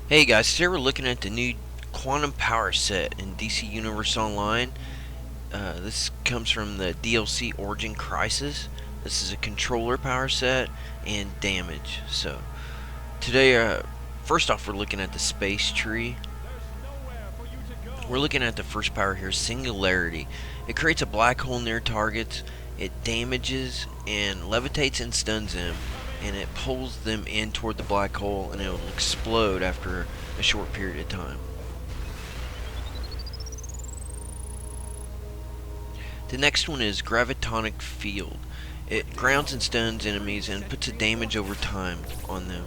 Hey guys, today we're looking at the new Quantum Power set in DC Universe Online. This comes from the DLC Origin Crisis. This is a controller power set and damage. So today, first off, we're looking at the space tree. We're looking at the first power here, Singularity. It creates a black hole near targets. It damages and levitates and stuns them, and it pulls them in toward the black hole, and it will explode after a short period of time. The next one is Gravitonic Field. It grounds and stuns enemies and puts a damage over time on them.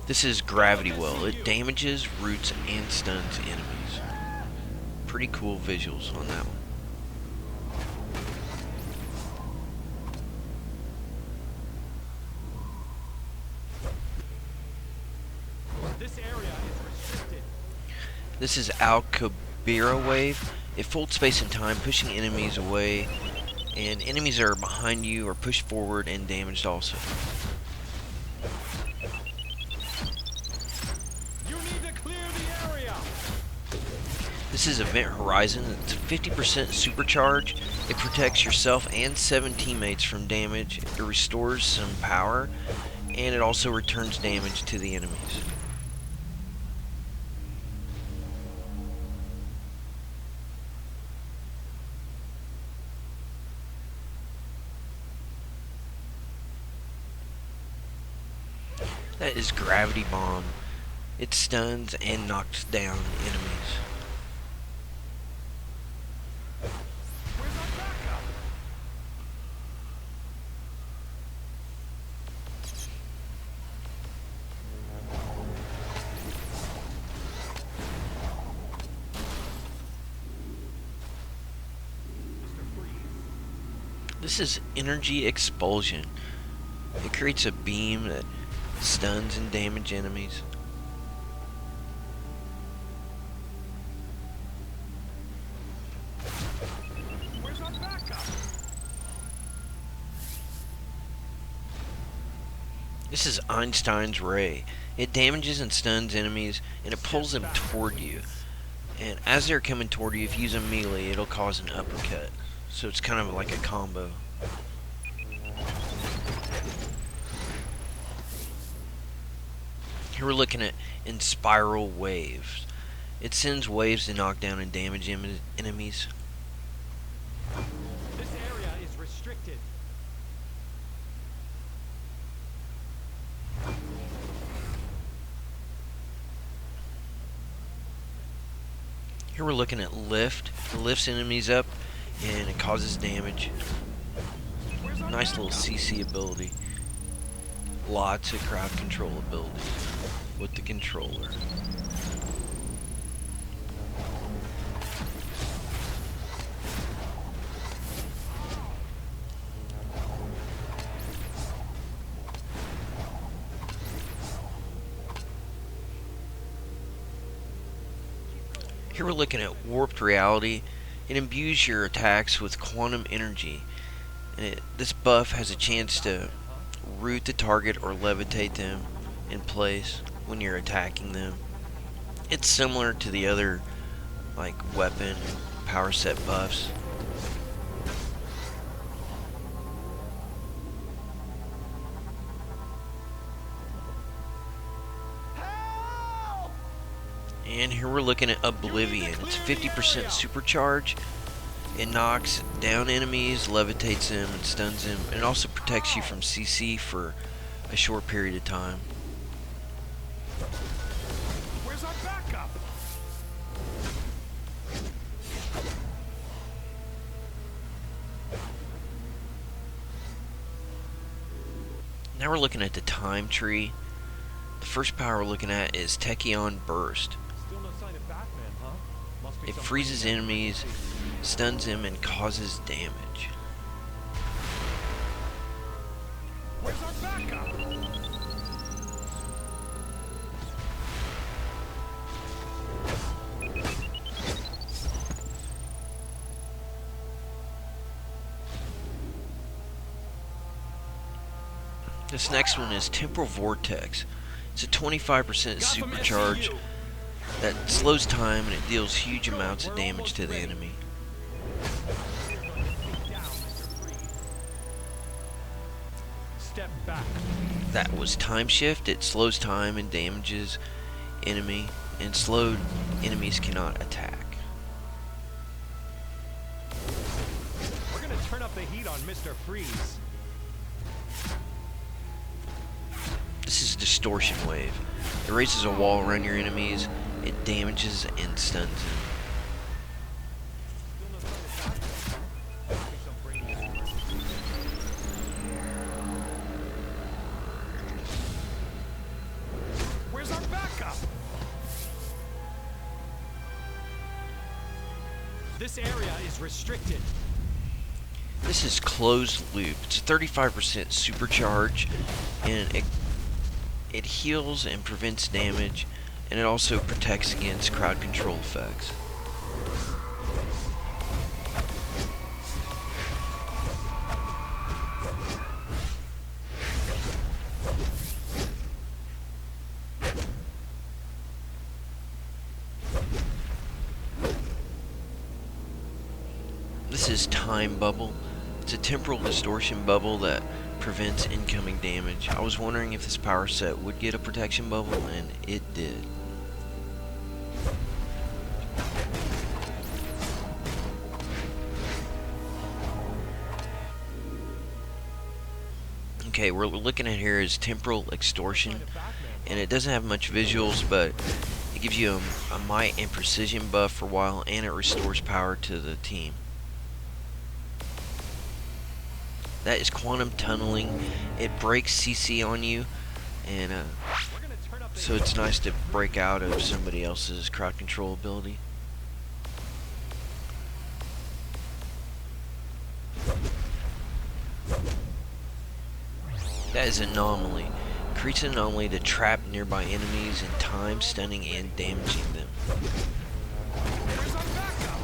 This is Gravity Well. It damages, roots, and stuns enemies. Pretty cool visuals on that one. This area is restricted. This is Al-Kabira Wave. It folds space and time, pushing enemies away, and enemies that are behind you are pushed forward and damaged also. You need to clear the area. This is Event Horizon. It's a 50% supercharge. It protects yourself and 7 teammates from damage. It restores some power, and it also returns damage to the enemies. That is Gravity Bomb. It stuns and knocks down enemies. Where's our backup? Mr. Freeze. This is Energy Expulsion. It creates a beam that stuns and damages enemies. Where's our backup? This is Einstein's Ray. It damages and stuns enemies, and it pulls them toward you. And as they're coming toward you, if you use a melee, it'll cause an uppercut. So it's kind of like a combo. Here we're looking at Spiral Waves. It sends waves to knock down and damage enemies. This area is restricted. Here we're looking at Lift. It lifts enemies up and it causes damage. Where's our Nice little backup? CC ability. Lots of crowd control abilities with the controller. Here we're looking at Warped Reality. It imbues your attacks with quantum energy. And this buff has a chance to root the target or levitate them in place when you're attacking them. It's similar to the other like weapon power set buffs. Help! And here we're looking at Oblivion. It's 50% supercharge. It knocks down enemies, levitates them, and stuns them. And it also protects you from CC for a short period of time. Where's our backup? Now we're looking at the time tree. The first power we're looking at is Tachyon Burst. Still no sign of Batman, huh? Must be It some freezes kind of enemies, stuns them, and causes damage. Where's our backup? This next one is Temporal Vortex. It's a 25% Gotham supercharge SCU. that slows time and it deals huge amounts of damage to the enemy. Step back. That was Time Shift. It slows time and damages enemy, and slowed enemies cannot attack. We're gonna turn up the heat on Mr. Freeze. This is Distortion Wave. It raises a wall around your enemies, it damages and stuns them. Where's our backup? This area is restricted. This is Closed Loop. It's a 35% supercharge, and it heals and prevents damage, and it also protects against crowd control effects. This is Time Bubble. It's a temporal distortion bubble that prevents incoming damage. I was wondering if this power set would get a protection bubble, and it did. Okay, we're looking at here is Temporal Extortion, and it doesn't have much visuals, but it gives you a might and precision buff for a while, and it restores power to the team. That is Quantum Tunneling. It breaks CC on you, and so it's nice to break out of somebody else's crowd control ability. That is Anomaly. Creates an anomaly to trap nearby enemies in time, stunning and damaging them. Where's our backup?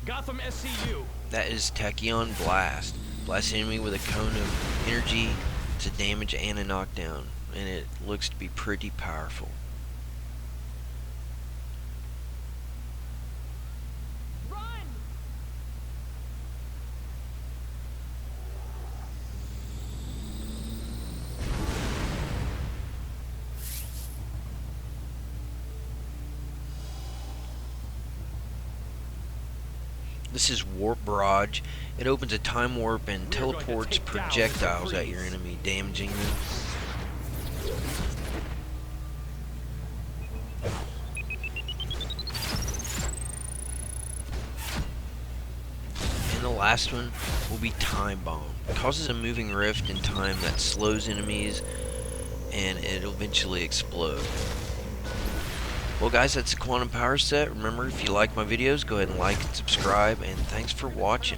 Gotham SCU. That is Tachyon Blast. Blast enemy with a cone of energy to damage and a knockdown, and it looks to be pretty powerful. Run! This is Warp Barrage. It opens a time warp and We're going to teleports take down projectiles Mr. at your Freeze. enemy, damaging them. And the last one will be Time Bomb. It causes a moving rift in time that slows enemies, and it'll eventually explode. Well guys, that's the Quantum Power set. Remember, if you like my videos, go ahead and like and subscribe, and thanks for watching.